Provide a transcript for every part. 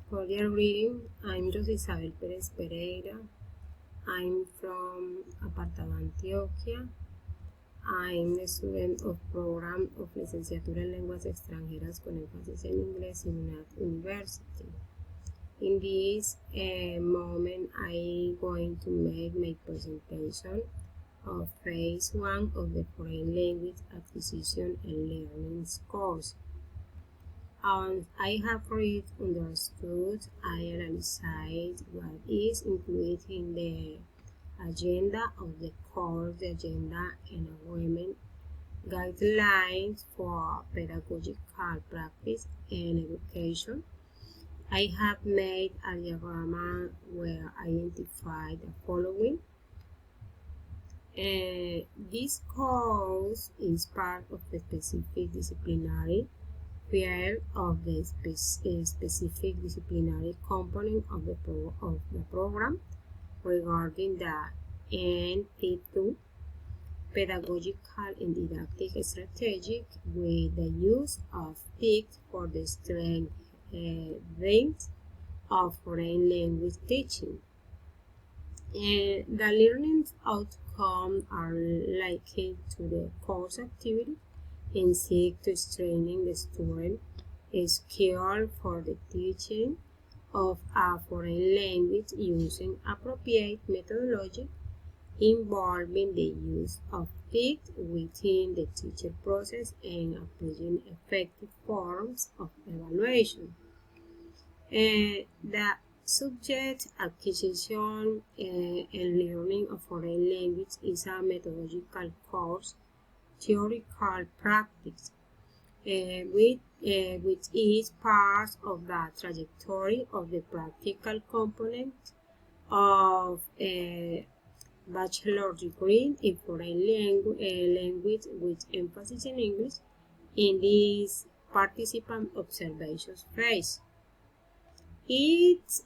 Cordial greeting. I'm Rosa Isabel Perez Pereira. I'm from Apartado, Antioquia. I'm a student of program of Licenciatura en Lenguas Extranjeras con énfasis en inglés in UNAT University. In this moment, I'm going to make my presentation of phase 1 of the Foreign Language Acquisition and Learning course. I have read, understood, I analyzed what is included in the agenda of the course, the agenda and agreement, guidelines for pedagogical practice and education. I have made a diagram where I identified the following. This course is part of the specific disciplinary field of the specific disciplinary component of the program regarding the NP2 pedagogical and didactic strategy with the use of TIC for the strength of foreign language teaching. The learning outcomes are linked to the course activity and seek to strengthen the student skill for the teaching of a foreign language using appropriate methodology involving the use of TIC within the teaching process and applying effective forms of evaluation. The subject acquisition and learning of foreign language is a methodological course, theoretical practice, which is part of the trajectory of the practical component of a bachelor degree in foreign language with emphasis in English in this participant observation phase. Its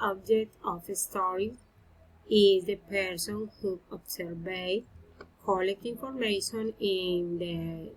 object of study is the person who observes, collect information in the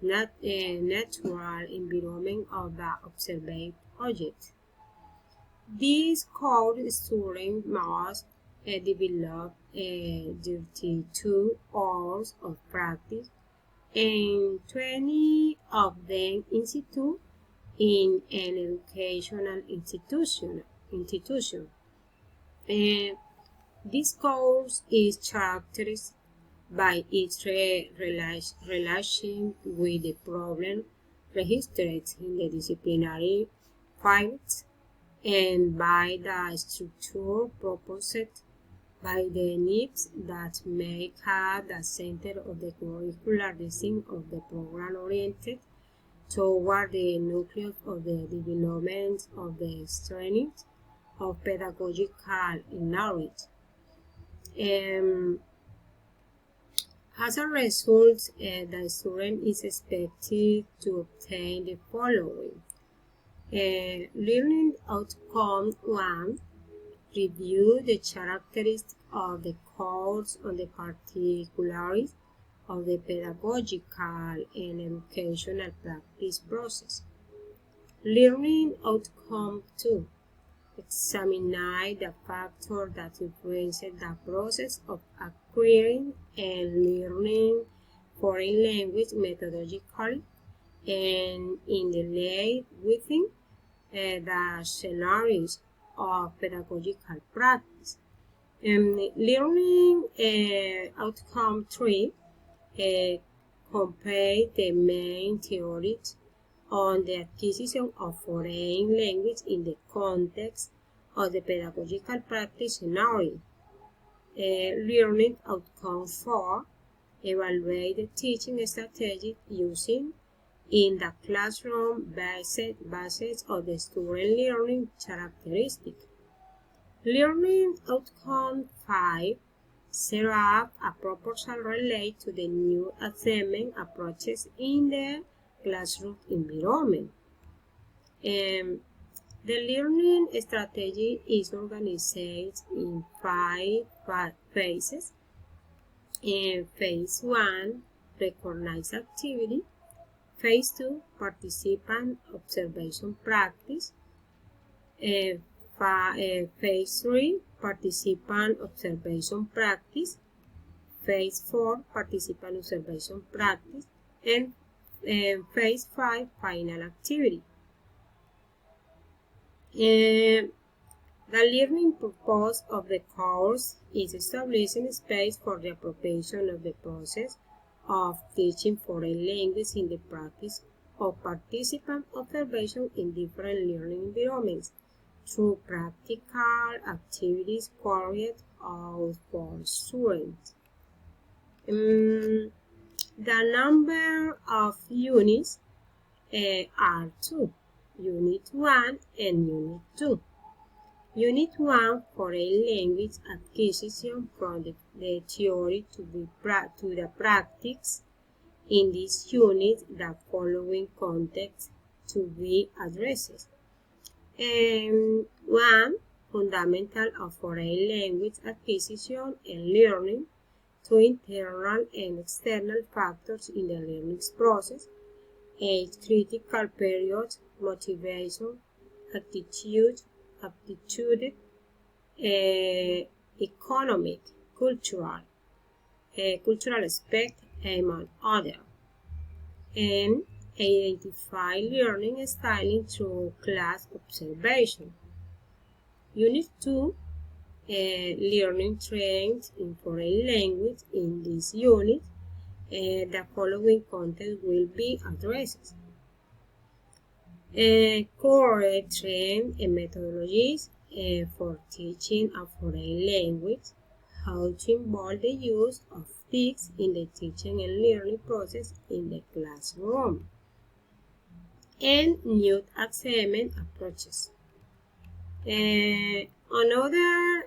natural environment of the observed object. This course student must develop 32 hours of practice and 20 of them in situ in an educational institution. This course is characterized by its relation with the problem registered in the disciplinary files and by the structure proposed by the needs that make up the center of the curricular design of the program oriented toward the nucleus of the development of the strength of pedagogical knowledge. As a result, the student is expected to obtain the following. Learning outcome 1. Review the characteristics of the course on the particularities of the pedagogical and educational practice process. Learning outcome 2. Examine the factors that influence the process of acquiring and learning foreign language methodologically and in the lay within the scenarios of pedagogical practice. Learning outcome 3 compare the main theories on the acquisition of foreign language in the context of the pedagogical practice scenario. Learning outcome 4 evaluate the teaching strategy using in the classroom basis of the student learning characteristics. Learning outcome 5 set up a proposal related to the new assessment approaches in the classroom environment. The learning strategy is organized in 5 phases. Phase 1, recognize activity. Phase 2, participant observation practice. Phase 3, participant observation practice. Phase 4, participant observation practice. And Phase 5, final activity. The learning purpose of the course is establishing space for the appropriation of the process of teaching foreign language in the practice of participant observation in different learning environments through practical activities carried out for students. The number of units are 2, Unit 1 and Unit 2. Unit 1, foreign language acquisition from the theory to the practice. In this unit, the following context to be addressed. 1. Fundamental of foreign language acquisition and learning. 2. Internal and external factors in the learning process. 8. Critical periods, motivation, aptitude, economic, cultural aspect, among others. And identify learning styling through class observation. Unit 2, learning trends in foreign language. In this unit, the following content will be addressed. Core trends and methodologies for teaching a foreign language, how to involve the use of TICs in the teaching and learning process in the classroom, and new assessment approaches. On other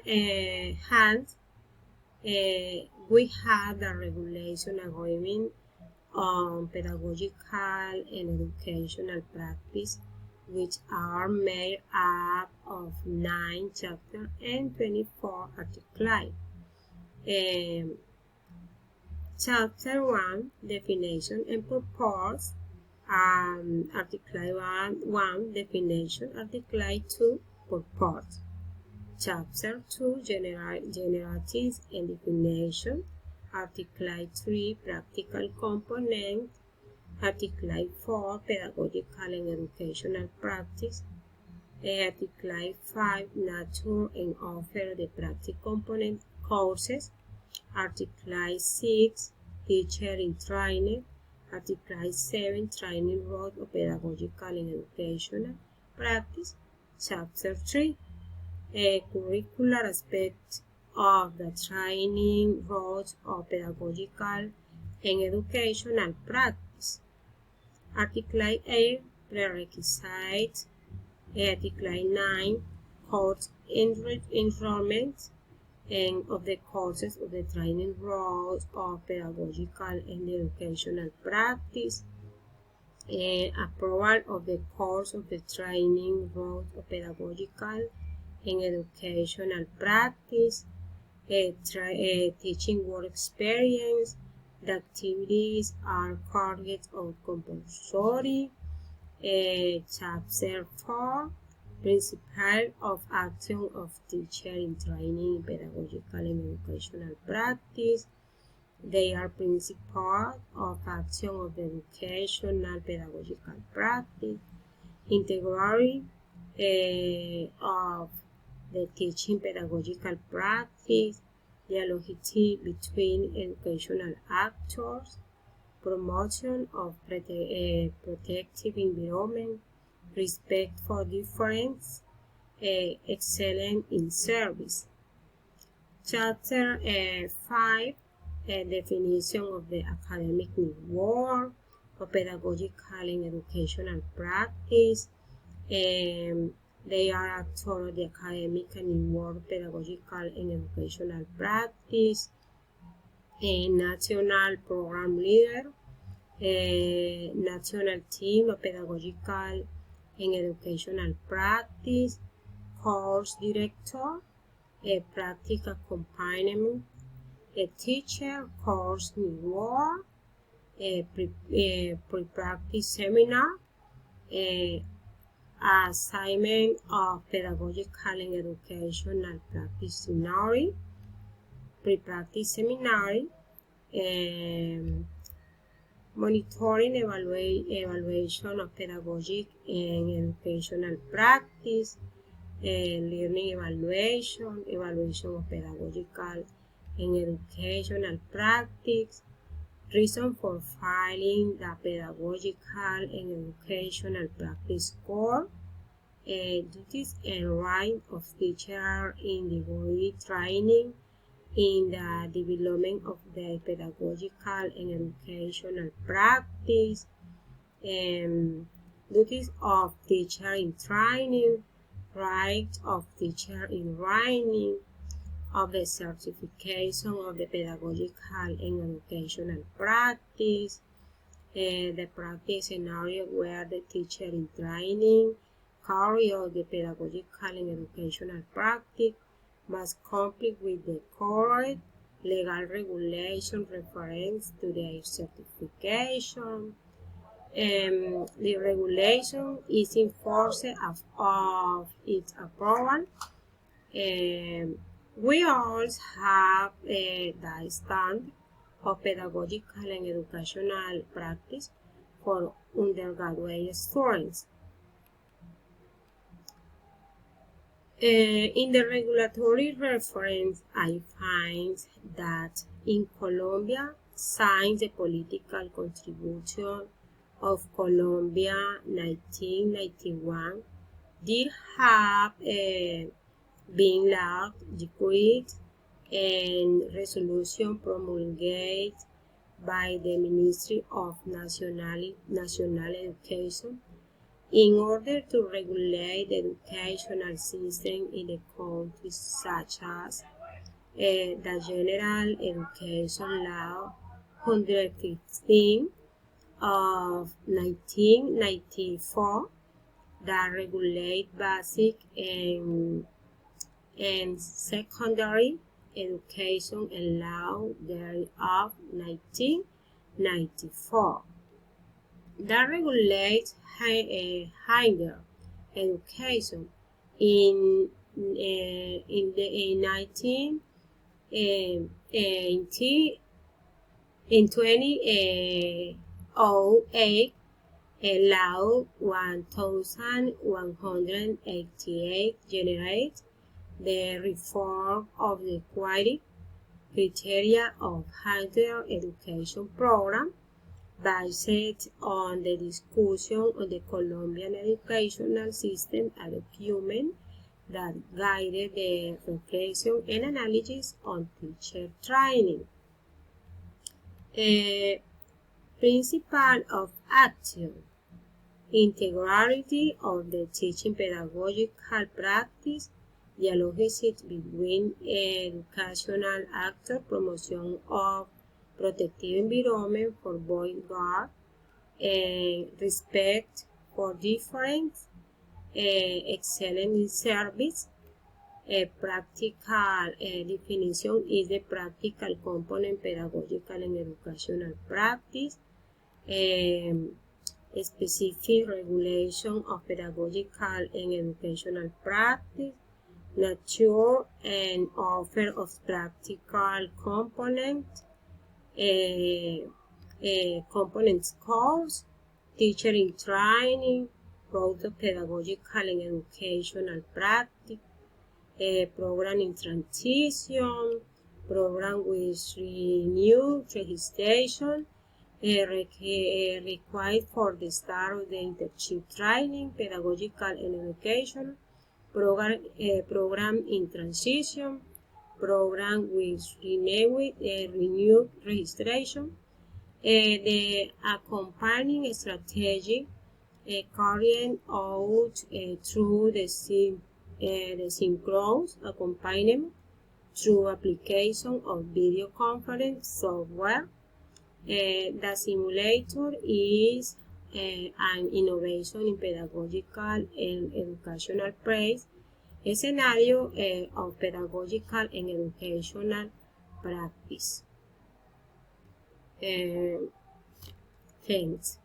hand, we have the regulation agreement on pedagogical and educational practice, which are made up of 9 chapters and 24 articles. Chapter 1, definition and purpose. Article 1, definition. Article 2, purpose. Chapter 2, generalities and definition. Article 3, practical component. Article 4, pedagogical and educational practice. Article 5, nature and offer the practice component courses. Article 6, teacher in training. Article 7, training road of pedagogical and educational practice. Chapter 3, curricular aspects of the training roads of pedagogical and educational practice. Article 8, prerequisites. Article 9, course enrollment and of the courses of the training roads of pedagogical and educational practice. Approval of the course of the training roads of pedagogical and educational practice. Teaching work experience. The activities are carried out compulsory. Chapter 4, principle of action of teacher in training in pedagogical and educational practice. They are principles of action of the educational pedagogical practice. Integrity of the teaching pedagogical practice. Dialogue between educational actors. Promotion of protective environment. Respect for difference. Excellence in service. Chapter 5, definition of the academic network of pedagogical and educational practice. They are actors of the academic network, pedagogical and educational practice. A national program leader. National team of pedagogical and educational practice. Course director. Practice accompaniment. Teacher course network. Pre-practice seminar. assignment of pedagogical and educational practice seminary, pre-practice seminary, monitoring evaluation of pedagogic and educational practice, learning evaluation, evaluation of pedagogical and educational practice, reason for filing the pedagogical and educational practice score, duties and rights of teacher in the body training in the development of the pedagogical and educational practice, duties of teacher in training, rights of teacher in training, of the certification of the pedagogical and educational practice, the practice scenario where the teacher in training carry out the pedagogical and educational practice must comply with the correct legal regulation reference to their certification. The regulation is in force of its approval. We also have the standard of pedagogical and educational practice for undergraduate students. In the regulatory reference, I find that in Colombia, since the political contribution of Colombia 1991 did have been law, decrees, and resolution promulgated by the Ministry of National Education in order to regulate the educational system in the country, such as the General Education Law 115 of 1994 that regulate basic and secondary education and law thereof 1994 that regulates higher education in 2008 Law 1188 generates the reform of the quality criteria of higher education program based on the discussion on the Colombian educational system, a document that guided the reflection and analysis on teacher training. Principle of action: integrity of the teaching pedagogical practice, dialogics between educational actors, promotion of protective environment for both guard, respect for difference, excellence in service. Practical definition is the practical component pedagogical and educational practice. Specific regulation of pedagogical and educational practice, nature and offer of practical components, components course, teacher in training, growth of pedagogical and educational practice, program in transition, program with renewed registration, required for the start of the internship training, pedagogical and education, program in transition, program with renewed registration, the accompanying strategy carried out through the synchronous accompaniment through application of video conference software. The simulator is an innovation in pedagogical and educational praise, a scenario of pedagogical and educational practice. Thanks.